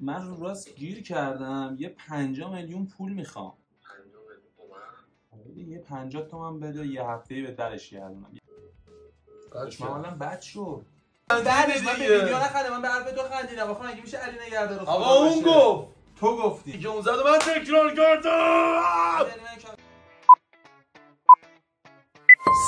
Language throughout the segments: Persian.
من رو راست گیر کردم، یه 50 میلیون پول میخوام. 50 میلیون؟ یه 50 تومن بده، یه هفته‌ای به درش گردونم. من حالا بد شد. درش من به ویدیو نخندم، من به حرف تو خندیدم. آخه مگه میشه علی نگهدار خدا آقا اون گفت، تو گفتی که اون زد و من تکرار کردم.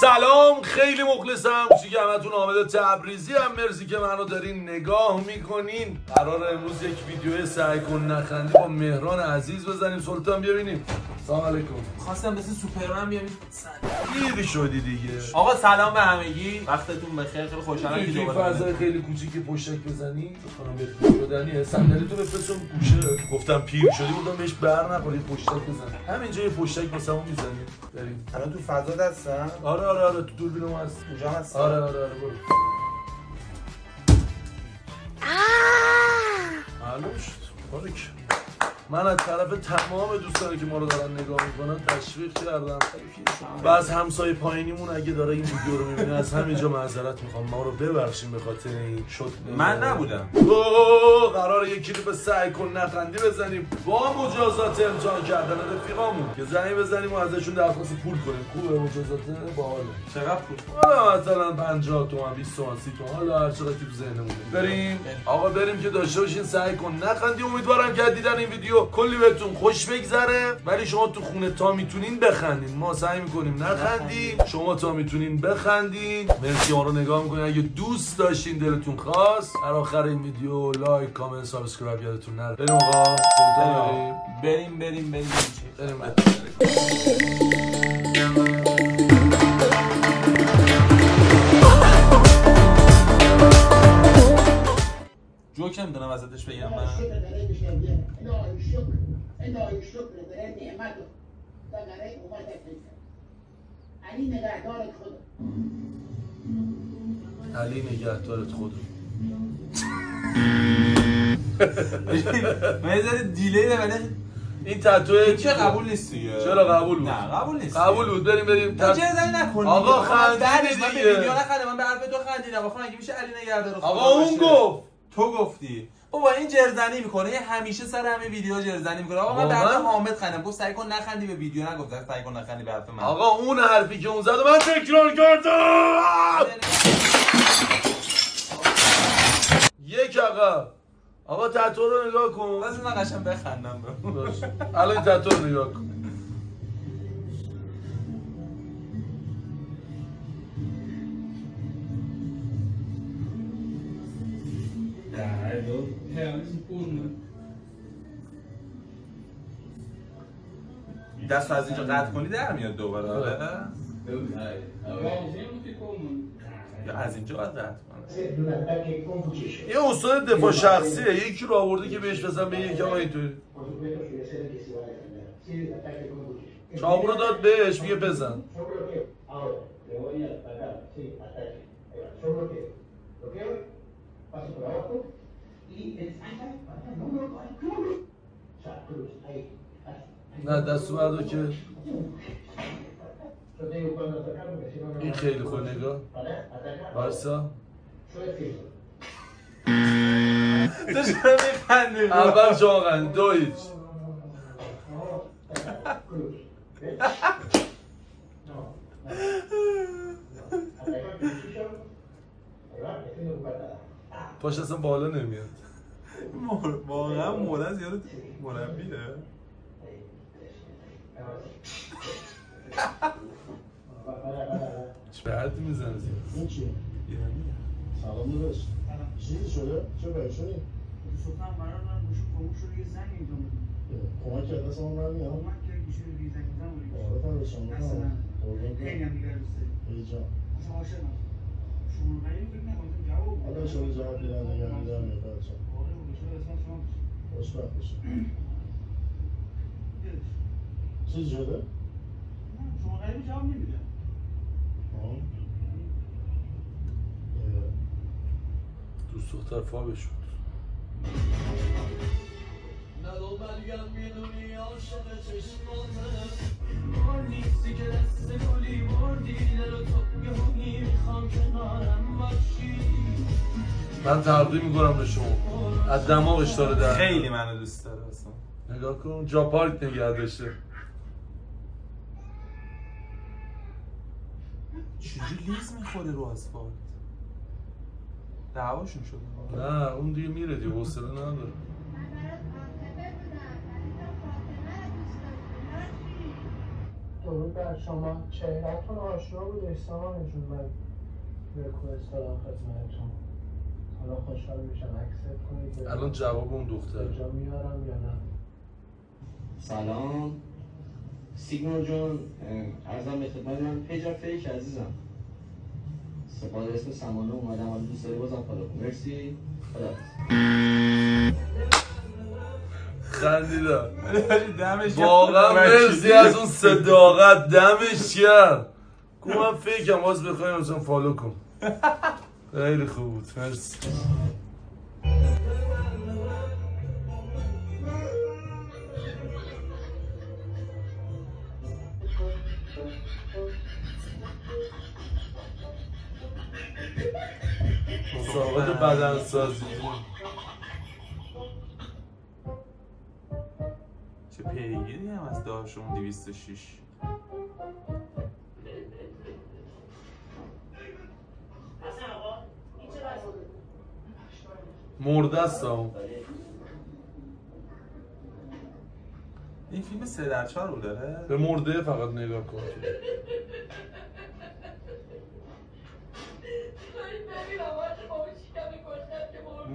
سلام، خیلی مخلصم. چیگه همتون حامد تبریزی هم. مرسی که منو دارین نگاه میکنین. قرار امروز یک ویدیو سعی کن نخندی با مهران عزیز بزنیم. سلطان ببینیم. سلام علیکم. خواستم مثل سوپرمن بیام. دیدی شدی دیگه. آقا سلام به همگی، وقتتون بخیر. خیلی خوشحالم که دوباره فضای خیلی کوچیکی پشتک بزنی. خانم بهت شدنیه. صندلی تو بفرستم گوشه. گفتم پیر شدی بودم بهش بر نخوری، پشتک بزن. همینجا یه پشتک واسمون میزنی. بریم. الان تو فضا دستم. آره تو دوربینم هست. اونجا هست. آره برو. معلوم شد. باریک. من از طرف تمام دوستانی که ما رو دارن نگاه میکنن تشویق کردم. و از همسایه پایینیمون اگه داره این ویدیو رو میبینه از همینجا معذرت میخوام، ما رو ببخشیم به خاطر این شد. من نبودم. قراره یه کلیپ سعی کن نخندی بزنیم با مجازات امتحان کردن رفیقامون که زنگ بزنیم و ازشون درخواست پول کنیم. خوبه مجازات؟ باحاله. چقدر پول؟ حالا مثلا 50 تومن، 20 تومن، 30 تومن، حالا هر چقدر تو ذهنمونه. بریم آقا، بریم که داشته باشین سعی کن نخندی. امیدوارم که دیدن این ویدیو کلی بهتون خوش بگذره، ولی شما تو خونه تا میتونین بخندین. ما سعی میکنیم نخندیم، شما تا میتونین بخندین. مرسی ما رو نگاه میکنین. اگه دوست داشتین دلتون خواست در آخر این ویدیو لایک، کامنت، سابسکرایب یادتون نره. بریم آقا، بریم. جوک نمیدونم وسطش بگم من. علی نگهدارت خدا. علی نگهدارت خدا. من یه دیلی ولی این تتوی چه قبول نیست دیگه. چرا قبول بود؟ نه قبول نیست. قبول بود. بریم. چرا نکنید آقا خندیدی من به ویدیو نخندم، من به حرف تو خندیدم. آخه مگه میشه علی نگهدار خدا؟ آقا اون گفت، تو گفتی. بابا این جرزنی میکنه، این همیشه سر همه ویدیو جرزنی میکنه. آقا من به حرف حامد خندم، گفت سعی کن نخندی به ویدیو، نگفت سعی کن نخندی به حرف من. آقا اون حرفی که اون زد و من تکرار کردم. یک آقا تتو رو نگاه کن. بس من قشنگ بخندم. الان این تتو رو نگاه کن. دست از اینجا قطع کنی در میاد دوباره. آره یا از اینجا قطع کنم. یه استاد دفاع شخصیه، یکی رو آورده که بهش بزن به یکی آقا اینطوری چاقو رو داد بهش میگه بزن. نه دستو بردار که این خیلی خوب. نگاه بارسا تو چرا میخندی؟ اول شاقن دویچ پاش اصلا بالا نمیاد. واقعا مولد یارو مربیه. چه به حدی میزنه زیاد. ایرانیه. سلام داداش. چیزی شده؟ چه باید شده؟ صبحم قرار دارم گوشو خاموش شده یه زنگ اینجا بودیم. کمک کرد دست من برمیاد؟ کمک کرد گوشو رو یه زنگ بودم بودیم. آره داشتم بودم. خیلی هم دیگر دوست داریم. ای جان. اصلا عاشقم. شما غریب فکر نکنم جواب. حالا شما جواب دیدن نگه میدم میاد بچه. آره بچه اسم شما خوشبخت بشه. چیزی شده؟ نه شما غریب جواب نمیدم. دوست دختر فابش بود. من تقدیم میکنم به شما. از دماغش داره در خیلی منو دوست داره اصلا. نگاه کن جا پارک نگه داشته. چجوری لیز میخوره رو اسفالت؟ دعواشون شده؟ نه اون دیگه میره دیگه حوصله نداره. درود بر شما. چهره‌تون آشنا بود سامان جون. من ریکوست دارم خدمتتون. حالا خوشحال میشم اکسپت کنید. الان جواب اون دختره کجا میارم یا نه؟ سلام سیگنال جون، عرضم به خدمت من پیجم فیک عزیزم. سپاده اسم سمانه اومدم حالا دوست داری بازم فالو کن. مرسی. خدا خندیدم واقعا مرسی از اون صداقت دمش کرد. گفت من فیکم باز بخوایم مثلا فالو کن. خیلی خوب بود مرسی. مسابقات بدنسازی چه پیگیری هم از داشون 206. مرده است هم. این فیلم 3x4 رو داره؟ به مرده فقط نگاه کن.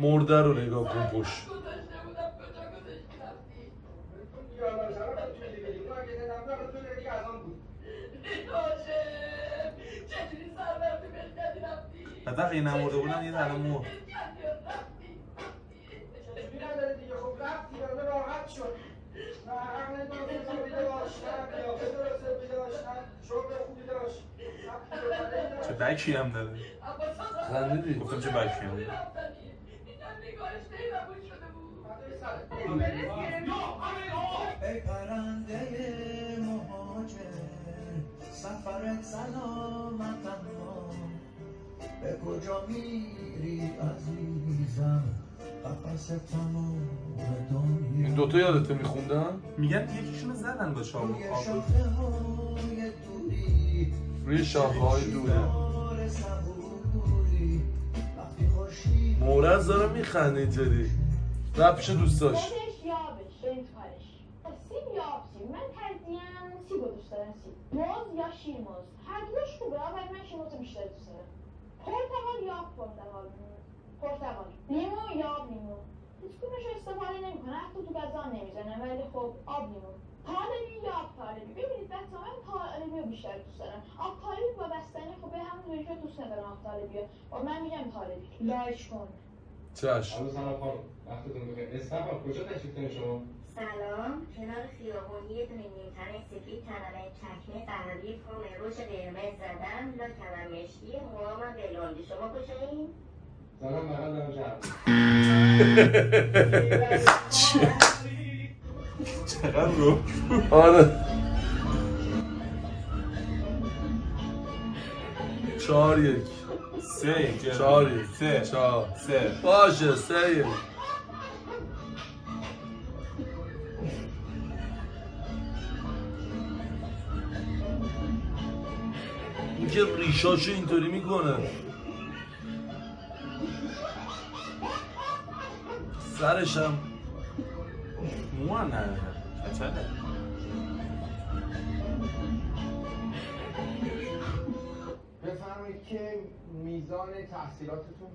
مرده رو نگاه کن پشت. حتی اگه نمورده بودم یه الان مرد. چه بکی هم داره. خندیدی؟ گفتم چه بکی هم داره. ای پرنده مهاجر سفرت سلامت اما به کجا میری عزیزم قفس تمام دنیا. این دوتا یادته میخوندن؟ میگن یکیشونو زدن با چاقو. روی شاخه‌های دوری مورز داره میخنده اینطوری. رفت پیش دوستاش. من ترجیحاً سیب رو دوست دارم. سیب موز یا شیرموز هر دوش خوبه ولی من شیرموز رو بیشتر دوست دارم. پرتقال یا پرتقال لیمو یا آب لیمو هیچ کدومش رو استفاده نمیکنه حتی تو غذا نمیزنه ولی خب آب لیمو. طالبی یا آب طالبی. ببینید بچه من طالبی رو بیشتر دوست دارم. آب طالبی با بستنی خب به همون دوری که دوست ندارم آب طالبی و من میگم طالبی. لایک کن. چشم. سلام خانم وقتتون بخیر. استفا کجا تشریف دارین شما؟ سلام، کنار خیابون یه دونه نیمتنه سفید تنمه چکمه قهوه‌ای فرم روش قرمز زدم لاکمم مشکی موهامم بلوندی. شما کجایین؟ زنم بغل دارم جمع. چقدر رو؟ آره 4-1 3 4-1 3 باشه 3-1. این که ریشاشو اینطوری میکنه سرشم مو هم نداره. کچله بفرمایید که میزان تحصیلاتتون؟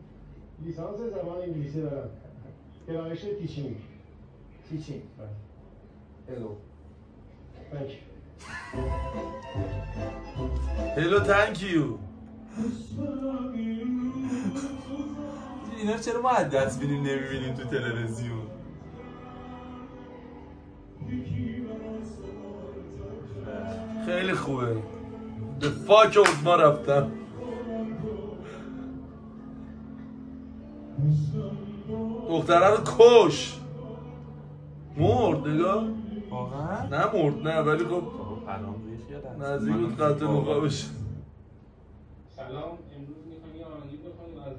لیسانس زبان انگلیسی دارم. گرایش تیچینگ. تیچینگ. هلو. تانک هلو تانک یو. اینا چرا ما از دست بینیم نمیبینیم تو تلویزیون؟ خیلی خوبه. به فاک ما رفتم. دختره رو کش. مرد نگاه. واقعا؟ نه مرد نه ولی خب نزدیک بود قتل مقابش. سلام امروز میخوام یه آهنگی بخونیم از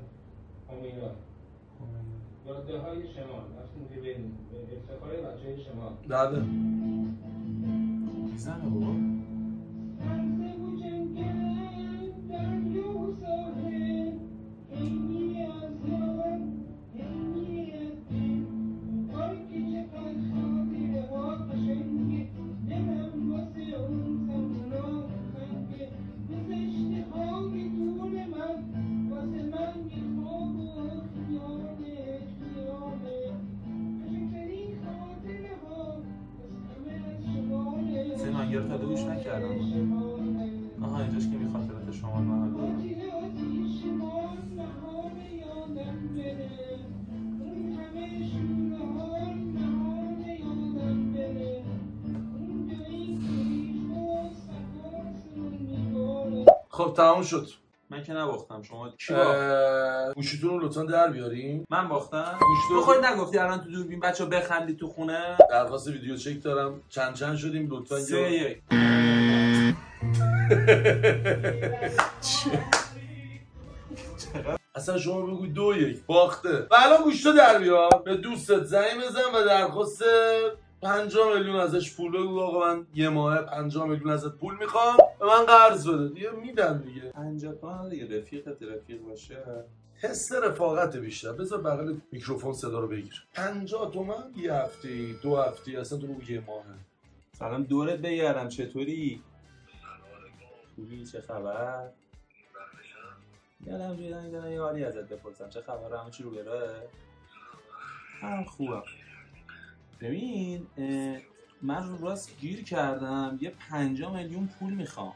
همینا. جاده‌های شمال رفتیم که به افتخار بچه‌های شمال. بله. میزنه بابا. سینانگر تا دوش نکردم. آها اینجاش که میخاطرات شما محل. خب تمام شد. من که نباختم. شما کی باخت؟ گوشیتون رو لطفا در بیاریم. من باختم. گوشتو تو خودت نگفتی الان تو دوربین بچا بخندی تو خونه؟ درخواست ویدیو چک دارم. چند شدیم لطفا 3-1. اصلا شما بگو 2-1 باخته. و الان گوشتو در بیار. به دوستت زنگ بزن و درخواست 50 میلیون ازش پول بگو آقا من یه ماه 50 میلیون ازت پول میخوام به من قرض بده. دیگه میدم دیگه. 50 تومن دیگه رفیقت رفیق باشه. حس رفاقت بیشتر. بذار بغل میکروفون صدا رو بگیر. 50 تومن یه هفته 2 هفته اصلا تو بگو یه ماهه. سلام دورت بگردم چطوری؟ خوبی چه خبر؟ یادم جویدن یه حالی ازت بپرسم چه خبر همه چی رو بره؟ هم خوبم. ببین من رو راست گیر کردم یه 50 میلیون پول میخوام.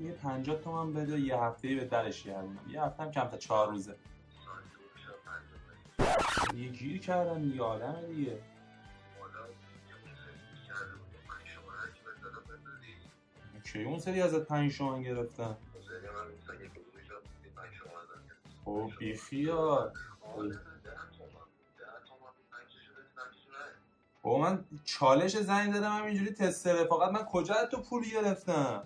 یه 50 تومن بده یه هفته به درش گردونم. یه هفته هم کم تا 4 روزه. یه گیر کردم یه آدمه دیگه. کی اون سری ازت 5 تومن گرفتم؟ خب بیخیال. با من چالش زنگ دادم هم اینجوری تست رفاقت من کجا از تو پول گرفتم؟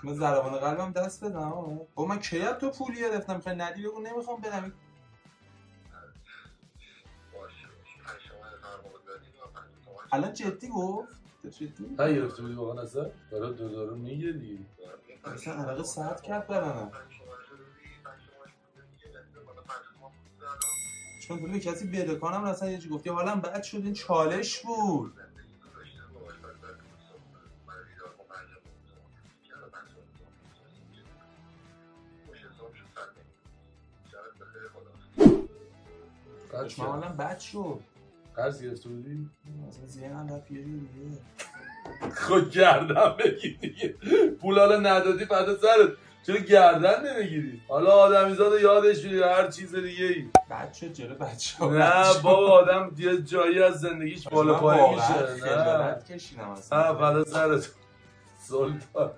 من ضربان قلبم دست بدم. با من کی از تو پول گرفتم؟ میخوای ندی بگو نمیخوام بدم. الان جدی گفت؟ جدی؟ ها گرفته بودی واقعا اصلا؟ داره میگه دیگه. اصلا علاقه ساعت کرد برنم. چون پول به کسی بده کنم اصلا یه چی گفتی حالم بد شد این چالش بود. من حالم بد شد. قرض گرفته بودی؟ اصلا ذهنم رفت یه دیگه. خود گردن بگیر دیگه. پول حالا ندادی فدا سرت. چرا گردن نمیگیری؟ حالا آدمیزاد یادش میره هر چیز دیگه ای. بد شد جلو بچه‌ها. نه بابا آدم یه جایی از زندگیش بالا پایین میشه. نه خجالت کشیدم اصلا. فدا سرت. سلطان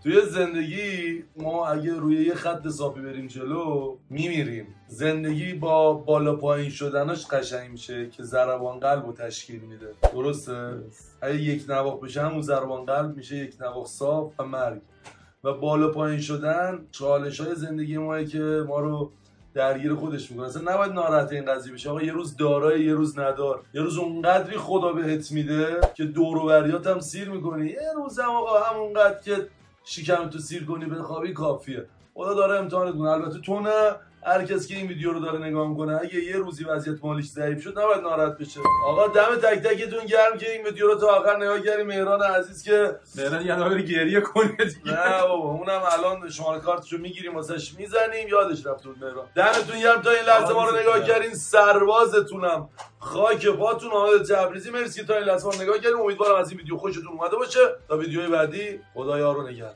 توی زندگی ما اگه روی یه خط حسابی بریم جلو میمیریم. زندگی با بالا پایین شدناش قشنگ میشه که ضربان قلب رو تشکیل میده. درسته؟ اگه یک نواخت بشه همون ضربان قلب میشه یک نواخت صاف و مرگ. و بالا پایین شدن چالش های زندگی ماه که ما رو درگیر خودش میکنه. اصلا نباید ناراحت این قضیه بشه. آقا یه روز دارای یه روز ندار. یه روز اونقدری خدا بهت میده که دور و بریات هم سیر میکنی. یه روز هم آقا همونقدر که شکم تو سیر کنی بخوابی کافیه. خدا داره امتحانت کنه. البته تو نه، هر کسی که این ویدیو رو داره نگاه میکنه اگه یه روزی وضعیت مالیش ضعیف شد نباید ناراحت بشه. آقا دم تک تکتون گرم که این ویدیو رو تا آخر نگاه کردیم. مهران عزیز که مهران یه بار گریه کنه دیگه. نه بابا اونم الان شماره کارتشو میگیریم واسش میزنیم. یادش رفت بود مهران. دمتون گرم تا این لحظه ما رو نگاه کردین. سربازتونم خاک پاتون. حامد تبریزی مرسی تا این لحظه ما رو نگاه کردین. امیدوارم از این ویدیو خوشتون اومده باشه. تا ویدیوی بعدی خدا یار و نگهدار.